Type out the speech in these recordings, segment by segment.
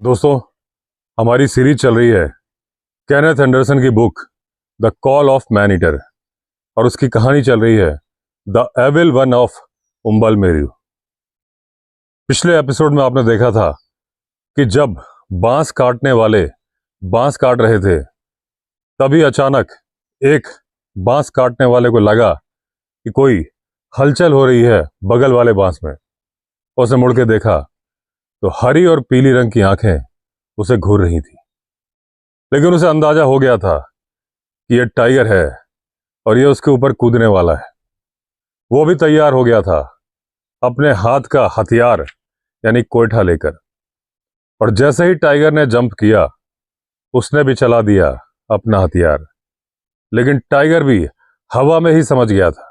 दोस्तों, हमारी सीरीज चल रही है केनेथ एंडरसन की book the call of man eater और उसकी कहानी चल रही है the evil one of उम्बल Meru. पिछले एपिसोड में आपने देखा था कि जब बांस काटने वाले बांस काट रहे थे तभी अचानक एक बांस काटने वाले को लगा कि कोई हलचल हो रही है बगल वाले बांस में। उसने मुड़ के देखा तो हरी और पीली रंग की आंखें उसे घूर रही थी, लेकिन उसे अंदाजा हो गया था कि यह टाइगर है और यह उसके ऊपर कूदने वाला है। वो भी तैयार हो गया था अपने हाथ का हथियार यानी कोयठा लेकर, और जैसे ही टाइगर ने जंप किया उसने भी चला दिया अपना हथियार। लेकिन टाइगर भी हवा में ही समझ गया था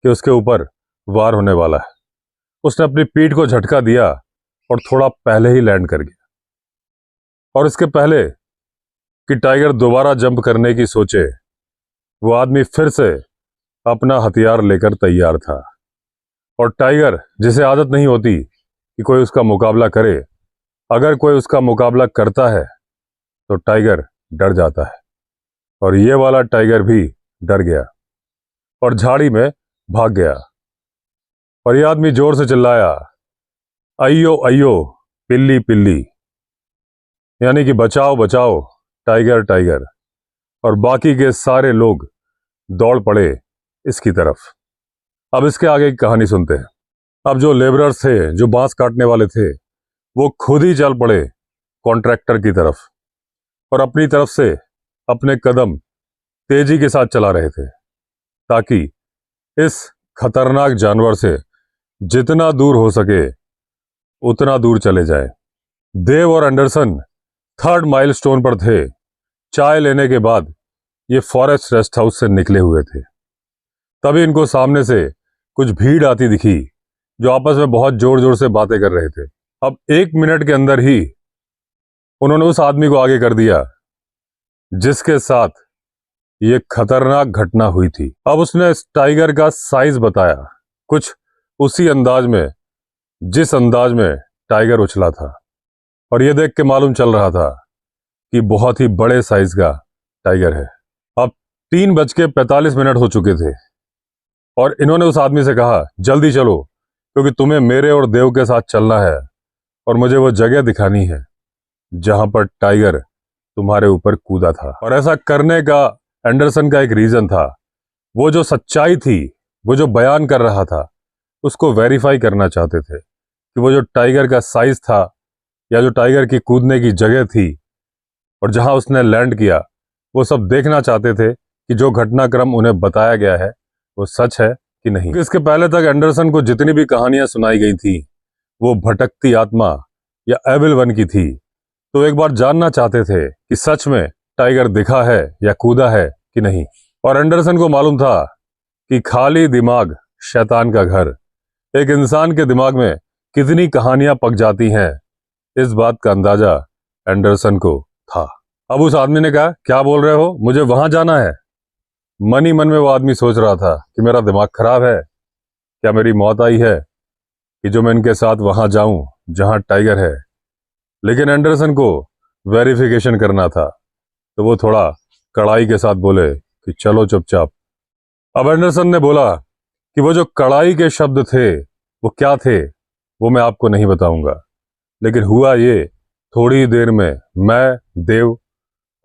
कि उसके ऊपर वार होने वाला है। उसने अपनी पीठ को झटका दिया और थोड़ा पहले ही लैंड कर गया, और इसके पहले कि टाइगर दोबारा जंप करने की सोचे वो आदमी फिर से अपना हथियार लेकर तैयार था। और टाइगर, जिसे आदत नहीं होती कि कोई उसका मुकाबला करे, अगर कोई उसका मुकाबला करता है तो टाइगर डर जाता है, और ये वाला टाइगर भी डर गया और झाड़ी में भाग गया। और यह आदमी जोर से चिल्लाया, अय्यो अय्यो पिल्ली पिल्ली, यानी कि बचाओ बचाओ टाइगर टाइगर। और बाकी के सारे लोग दौड़ पड़े इसकी तरफ। अब इसके आगे की कहानी सुनते हैं। अब जो लेबरर्स थे, जो बांस काटने वाले थे, वो खुद ही चल पड़े कॉन्ट्रैक्टर की तरफ और अपनी तरफ से अपने कदम तेजी के साथ चला रहे थे ताकि इस खतरनाक जानवर से जितना दूर हो सके उतना दूर चले जाए। देव और एंडरसन थर्ड माइलस्टोन पर थे। चाय लेने के बाद ये फॉरेस्ट रेस्ट हाउस से निकले हुए थे। तभी इनको सामने से कुछ भीड़ आती दिखी जो आपस में बहुत जोर जोर से बातें कर रहे थे। अब 1 मिनट के अंदर ही उन्होंने उस आदमी को आगे कर दिया जिसके साथ ये खतरनाक घटना हुई थी। अब उसने इस टाइगर का साइज बताया, कुछ उसी अंदाज में जिस अंदाज में टाइगर उछला था, और यह देख के मालूम चल रहा था कि बहुत ही बड़े साइज का टाइगर है। अब 3:45 हो चुके थे और इन्होंने उस आदमी से कहा, जल्दी चलो क्योंकि तुम्हें मेरे और देव के साथ चलना है और मुझे वो जगह दिखानी है जहां पर टाइगर तुम्हारे ऊपर कूदा था। और ऐसा करने का एंडरसन का एक रीजन था। वो जो सच्चाई थी, वो जो बयान कर रहा था, उसको वेरीफाई करना चाहते थे कि वो जो टाइगर का साइज था या जो टाइगर की कूदने की जगह थी और जहां उसने लैंड किया, वो सब देखना चाहते थे कि जो घटनाक्रम उन्हें बताया गया है वो सच है कि नहीं। इसके पहले तक एंडरसन को जितनी भी कहानियां सुनाई गई थी वो भटकती आत्मा या एविल वन की थी, तो एक बार जानना चाहते थे कि सच में टाइगर दिखा है या कूदा है कि नहीं। और एंडरसन को मालूम था कि खाली दिमाग शैतान का घर। एक इंसान के दिमाग में कितनी कहानियां पक जाती हैं, इस बात का अंदाजा एंडरसन को था। अब उस आदमी ने कहा, क्या बोल रहे हो, मुझे वहां जाना है। मन ही मन में वो आदमी सोच रहा था कि मेरा दिमाग खराब है, क्या मेरी मौत आई है कि जो मैं इनके साथ वहां जाऊं जहां टाइगर है। लेकिन एंडरसन को वेरिफिकेशन करना था, तो वो थोड़ा कड़ाई के साथ बोले कि चलो चुपचाप। अब एंडरसन ने बोला कि वो जो कड़ाई के शब्द थे वो क्या थे वो मैं आपको नहीं बताऊंगा, लेकिन हुआ ये, थोड़ी देर में मैं, देव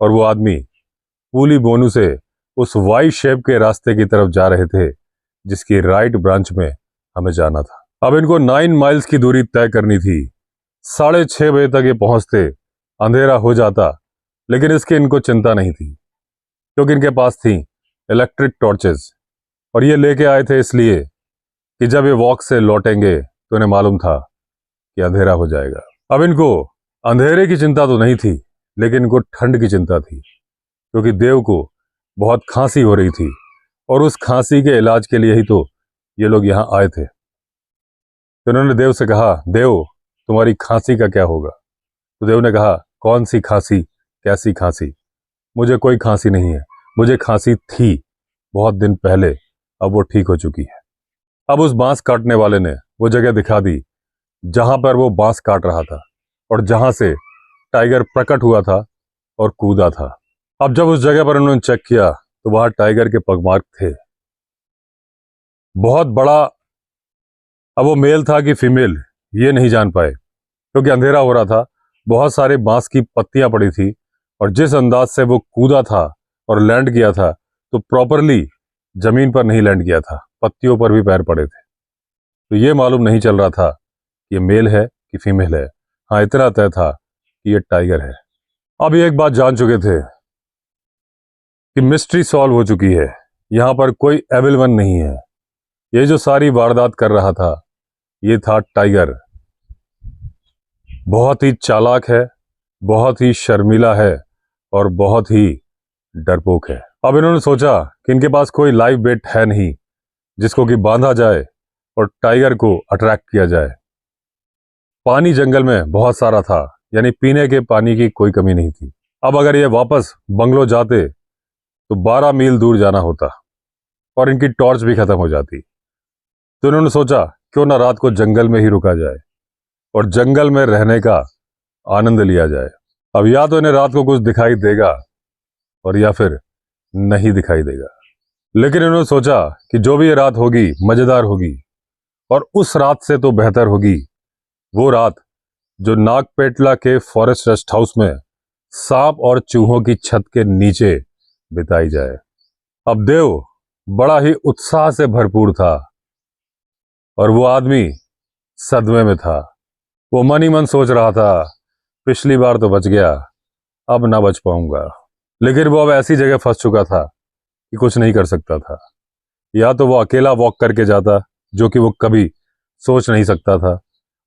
और वो आदमी पूली बोनू से उस वाई शेप के रास्ते की तरफ जा रहे थे जिसकी राइट ब्रांच में हमें जाना था। अब इनको 9 माइल्स की दूरी तय करनी थी। 6:30 बजे तक ये पहुंचते, अंधेरा हो जाता, लेकिन इसकी इनको चिंता नहीं थी क्योंकि इनके पास थी इलेक्ट्रिक टॉर्चेस, और ये लेके आए थे इसलिए कि जब ये वॉक से लौटेंगे तो इन्हें मालूम था कि अंधेरा हो जाएगा। अब इनको अंधेरे की चिंता तो नहीं थी, लेकिन इनको ठंड की चिंता थी क्योंकि देव को बहुत खांसी हो रही थी और उस खांसी के इलाज के लिए ही तो ये लोग यहाँ आए थे। तो इन्होंने देव से कहा, देव तुम्हारी खांसी का क्या होगा। तो देव ने कहा, कौन सी खांसी, कैसी खांसी, मुझे कोई खांसी नहीं है, मुझे खांसी थी बहुत दिन पहले, अब वो ठीक हो चुकी है। अब उस बांस काटने वाले ने वो जगह दिखा दी जहां पर वो बांस काट रहा था और जहां से टाइगर प्रकट हुआ था और कूदा था। अब जब उस जगह पर उन्होंने चेक किया तो वहां टाइगर के पगमार्क थे, बहुत बड़ा। अब वो मेल था कि फीमेल ये नहीं जान पाए क्योंकि अंधेरा हो रहा था, बहुत सारे बांस की पत्तियां पड़ी थी और जिस अंदाज से वो कूदा था और लैंड किया था तो प्रॉपरली जमीन पर नहीं लैंड किया था, पत्तियों पर भी पैर पड़े थे। तो ये मालूम नहीं चल रहा था कि ये मेल है कि फीमेल है। हाँ, इतना तय था कि ये टाइगर है। अब ये एक बात जान चुके थे कि मिस्ट्री सॉल्व हो चुकी है, यहां पर कोई एविल वन नहीं है। ये जो सारी वारदात कर रहा था ये था टाइगर। बहुत ही चालाक है, बहुत ही शर्मीला है और बहुत ही डरपोक है। अब इन्होंने सोचा कि इनके पास कोई लाइव बेट है नहीं जिसको कि बांधा जाए और टाइगर को अट्रैक्ट किया जाए। पानी जंगल में बहुत सारा था, यानी पीने के पानी की कोई कमी नहीं थी। अब अगर ये वापस बंगलो जाते तो 12 मील दूर जाना होता और इनकी टॉर्च भी खत्म हो जाती। तो इन्होंने सोचा क्यों ना रात को जंगल में ही रुका जाए और जंगल में रहने का आनंद लिया जाए। अब या तो इन्हें रात को कुछ दिखाई देगा और या फिर नहीं दिखाई देगा, लेकिन इन्होंने सोचा कि जो भी ये रात होगी मजेदार होगी और उस रात से तो बेहतर होगी वो रात जो नागपेटला के फॉरेस्ट रेस्ट हाउस में सांप और चूहों की छत के नीचे बिताई जाए। अब देव बड़ा ही उत्साह से भरपूर था और वो आदमी सदमे में था। वो मन ही मन सोच रहा था पिछली बार तो बच गया, अब ना बच पाऊंगा। लेकिन वो अब ऐसी जगह फंस चुका था कि कुछ नहीं कर सकता था। या तो वो अकेला वॉक करके जाता जो कि वो कभी सोच नहीं सकता था,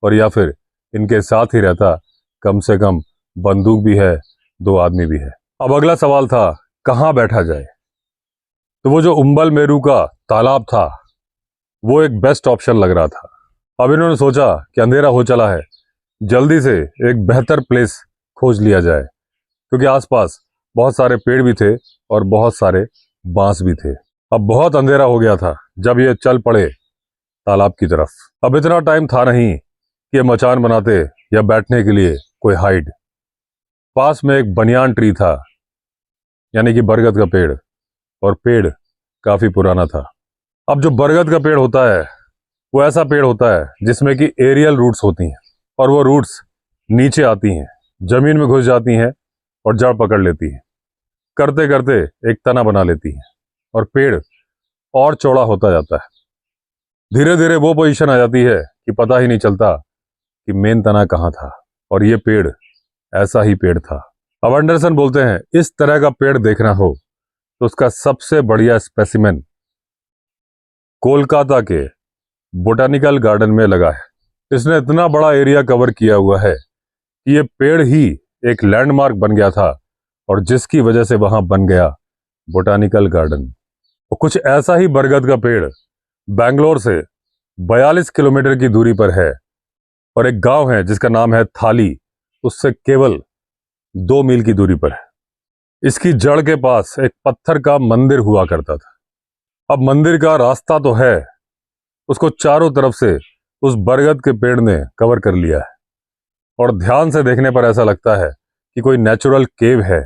और या फिर इनके साथ ही रहता, कम से कम बंदूक भी है, 2 आदमी भी है। अब अगला सवाल था कहाँ बैठा जाए। तो वो जो उम्बल मेरू का तालाब था वो एक बेस्ट ऑप्शन लग रहा था। अब इन्होंने सोचा कि अंधेरा हो चला है, जल्दी से एक बेहतर प्लेस खोज लिया जाए क्योंकि आसपास बहुत सारे पेड़ भी थे और बहुत सारे बांस भी थे। अब बहुत अंधेरा हो गया था जब ये चल पड़े तालाब की तरफ। अब इतना टाइम था नहीं कि ये मचान बनाते या बैठने के लिए कोई हाइड। पास में एक बनियान ट्री था, यानी कि बरगद का पेड़, और पेड़ काफी पुराना था। अब जो बरगद का पेड़ होता है वो ऐसा पेड़ होता है जिसमें कि एरियल रूट्स होती हैं और वो रूट्स नीचे आती हैं, जमीन में घुस जाती हैं और जड़ पकड़ लेती हैं, करते करते एक तना बना लेती हैं और पेड़ और चौड़ा होता जाता है। धीरे धीरे वो पोजीशन आ जाती है कि पता ही नहीं चलता कि मेन तना कहाँ था, और ये पेड़ ऐसा ही पेड़ था। अब एंडरसन बोलते हैं इस तरह का पेड़ देखना हो तो उसका सबसे बढ़िया स्पेसिमेन कोलकाता के बोटानिकल गार्डन में लगा है। इसने इतना बड़ा एरिया कवर किया हुआ है कि ये पेड़ ही एक लैंडमार्क बन गया था और जिसकी वजह से वहां बन गया बोटानिकल गार्डन। और कुछ ऐसा ही बरगद का पेड़ बैंगलोर से 42 किलोमीटर की दूरी पर है और एक गांव है जिसका नाम है थाली, उससे केवल 2 मील की दूरी पर है। इसकी जड़ के पास एक पत्थर का मंदिर हुआ करता था। अब मंदिर का रास्ता तो है, उसको चारों तरफ से उस बरगद के पेड़ ने कवर कर लिया है और ध्यान से देखने पर ऐसा लगता है कि कोई नेचुरल केव है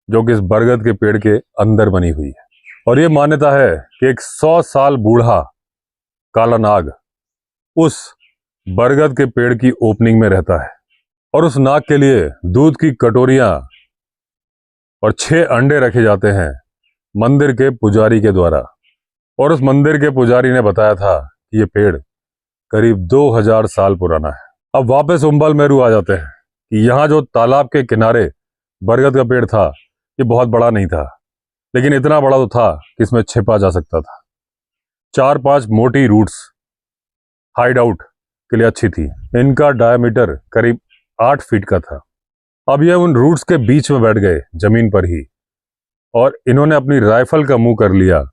जो कि इस बरगद के पेड़ के अंदर बनी हुई है। और यह मान्यता है कि एक 100 साल बूढ़ा काला नाग उस बरगद के पेड़ की ओपनिंग में रहता है और उस नाग के लिए दूध की कटोरियां और 6 अंडे रखे जाते हैं मंदिर के पुजारी के द्वारा। और उस मंदिर के पुजारी ने बताया था कि ये पेड़ करीब 2000 साल पुराना है। अब वापस उम्बल मेरू आ जाते हैं कि यहाँ जो तालाब के किनारे बरगद का पेड़ था ये बहुत बड़ा नहीं था, लेकिन इतना बड़ा तो था कि इसमें छिपा जा सकता था। 4-5 मोटी रूट्स हाइड आउट के लिए अच्छी थी। इनका डायमीटर करीब 8 फीट का था। अब ये उन रूट्स के बीच में बैठ गए जमीन पर ही और इन्होंने अपनी राइफल का मुंह कर लिया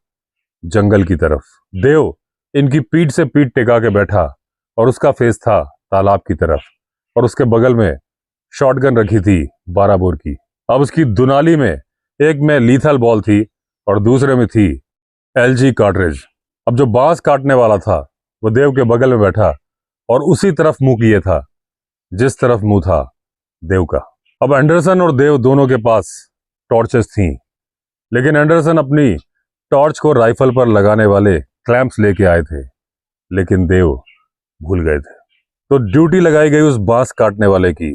जंगल की तरफ। देव इनकी पीठ से पीठ टिका के बैठा और उसका फेस था तालाब की तरफ और उसके बगल में शॉटगन रखी थी 12 बोर की। अब उसकी दुनाली में एक में लीथल बॉल थी और दूसरे में थी एलजी कार्ट्रिज। अब जो बांस काटने वाला था वो देव के बगल में बैठा और उसी तरफ मुंह किए था जिस तरफ मुंह था देव का। अब एंडरसन और देव दोनों के पास टॉर्चेस थीं, लेकिन एंडरसन अपनी टॉर्च को राइफल पर लगाने वाले क्लैंप्स लेके आए थे, लेकिन देव भूल गए थे। तो ड्यूटी लगाई गई उस बांस काटने वाले की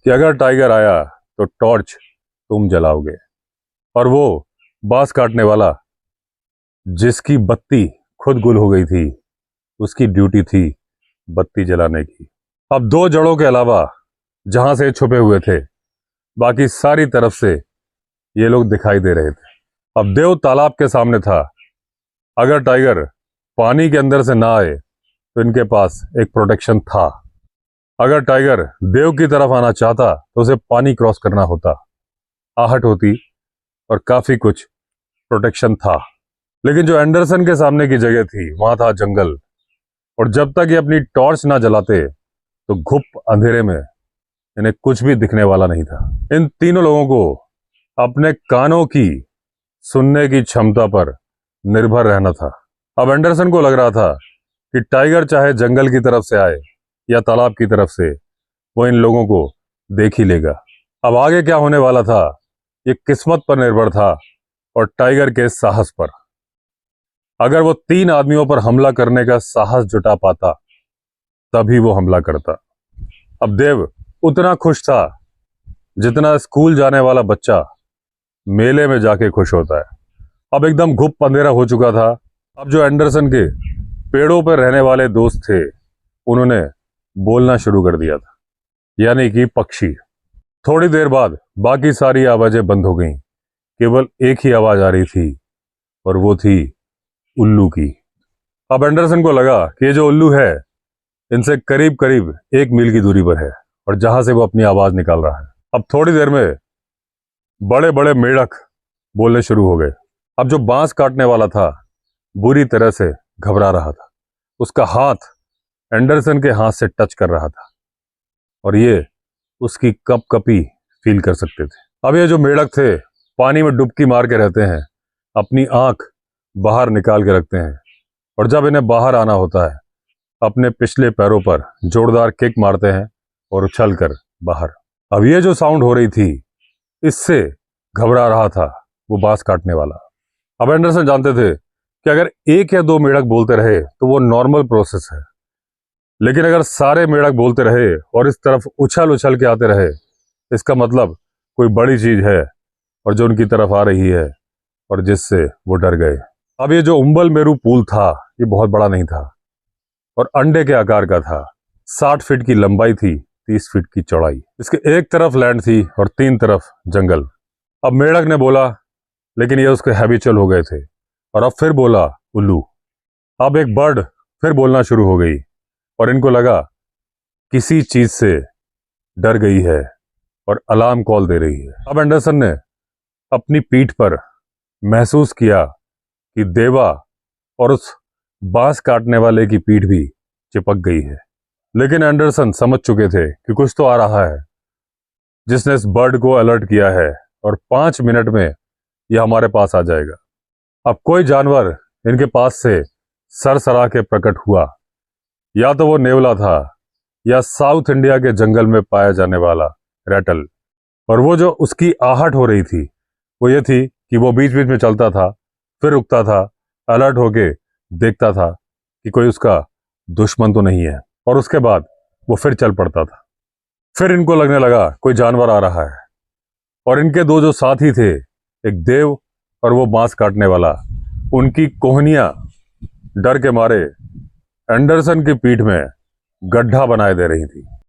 कि अगर टाइगर आया तो टॉर्च तुम जलाओगे, और वो बांस काटने वाला जिसकी बत्ती खुद गुल हो गई थी, उसकी ड्यूटी थी बत्ती जलाने की। अब दो जड़ों के अलावा जहां से छुपे हुए थे, बाकी सारी तरफ से ये लोग दिखाई दे रहे थे। अब देव तालाब के सामने था। अगर टाइगर पानी के अंदर से ना आए तो इनके पास एक प्रोटेक्शन था। अगर टाइगर देव की तरफ आना चाहता तो उसे पानी क्रॉस करना होता, आहट होती और काफी कुछ प्रोटेक्शन था। लेकिन जो एंडरसन के सामने की जगह थी वहां था जंगल, और जब तक ये अपनी टॉर्च ना जलाते तो घुप अंधेरे में इन्हें कुछ भी दिखने वाला नहीं था। इन तीनों लोगों को अपने कानों की सुनने की क्षमता पर निर्भर रहना था। अब एंडरसन को लग रहा था कि टाइगर चाहे जंगल की तरफ से आए या तालाब की तरफ से, वो इन लोगों को देख ही लेगा। अब आगे क्या होने वाला था ये किस्मत पर निर्भर था और टाइगर के साहस पर। अगर वो 3 आदमियों पर हमला करने का साहस जुटा पाता तभी वो हमला करता। अब देव उतना खुश था जितना स्कूल जाने वाला बच्चा मेले में जाके खुश होता है। अब एकदम घुप अंधेरा हो चुका था। अब जो एंडरसन के पेड़ों पर रहने वाले दोस्त थे उन्होंने बोलना शुरू कर दिया था, यानी कि पक्षी। थोड़ी देर बाद बाकी सारी आवाजें बंद हो गईं, केवल एक ही आवाज आ रही थी और वो थी उल्लू की। अब एंडरसन को लगा कि ये जो उल्लू है इनसे करीब करीब 1 मील की दूरी पर है और जहां से वो अपनी आवाज निकाल रहा है। अब थोड़ी देर में बड़े बड़े मेढक बोलने शुरू हो गए। अब जो बांस काटने वाला था बुरी तरह से घबरा रहा था। उसका हाथ एंडरसन के हाथ से टच कर रहा था और ये उसकी कपकपी फील कर सकते थे। अब ये जो मेढक थे पानी में डुबकी मार के रहते हैं, अपनी आंख बाहर निकाल के रखते हैं, और जब इन्हें बाहर आना होता है अपने पिछले पैरों पर जोरदार किक मारते हैं और उछल कर बाहर। अब ये जो साउंड हो रही थी इससे घबरा रहा था वो बांस काटने वाला। अब एंडरसन जानते थे कि अगर 1 या 2 मेढक बोलते रहे तो वो नॉर्मल प्रोसेस है, लेकिन अगर सारे मेढक बोलते रहे और इस तरफ उछल उछल के आते रहे, इसका मतलब कोई बड़ी चीज है और जो उनकी तरफ आ रही है और जिससे वो डर गए। अब ये जो उम्बल मेरू पुल था ये बहुत बड़ा नहीं था और अंडे के आकार का था। 60 फीट की लंबाई थी, 30 फीट की चौड़ाई। इसके एक तरफ लैंड थी और 3 तरफ जंगल। अब मेढक ने बोला, लेकिन ये उसके हैबिचुअल हो गए थे, और अब फिर बोला उल्लू। अब एक बर्ड फिर बोलना शुरू हो गई और इनको लगा किसी चीज से डर गई है और अलार्म कॉल दे रही है। अब एंडरसन ने अपनी पीठ पर महसूस किया कि देवा और उस बांस काटने वाले की पीठ भी चिपक गई है। लेकिन एंडरसन समझ चुके थे कि कुछ तो आ रहा है जिसने इस बर्ड को अलर्ट किया है और 5 मिनट में यह हमारे पास आ जाएगा। अब कोई जानवर इनके पास से सरसरा के प्रकट हुआ, या तो वो नेवला था या साउथ इंडिया के जंगल में पाया जाने वाला रैटल। और वो जो उसकी आहट हो रही थी वो ये थी कि वो बीच बीच में चलता था, फिर रुकता था, अलर्ट होके देखता था कि कोई उसका दुश्मन तो नहीं है, और उसके बाद वो फिर चल पड़ता था। फिर इनको लगने लगा कोई जानवर आ रहा है, और इनके 2 जो साथी थे, एक देव और वो बांस काटने वाला, उनकी कोहनियां डर के मारे एंडरसन की पीठ में गड्ढा बनाए दे रही थी।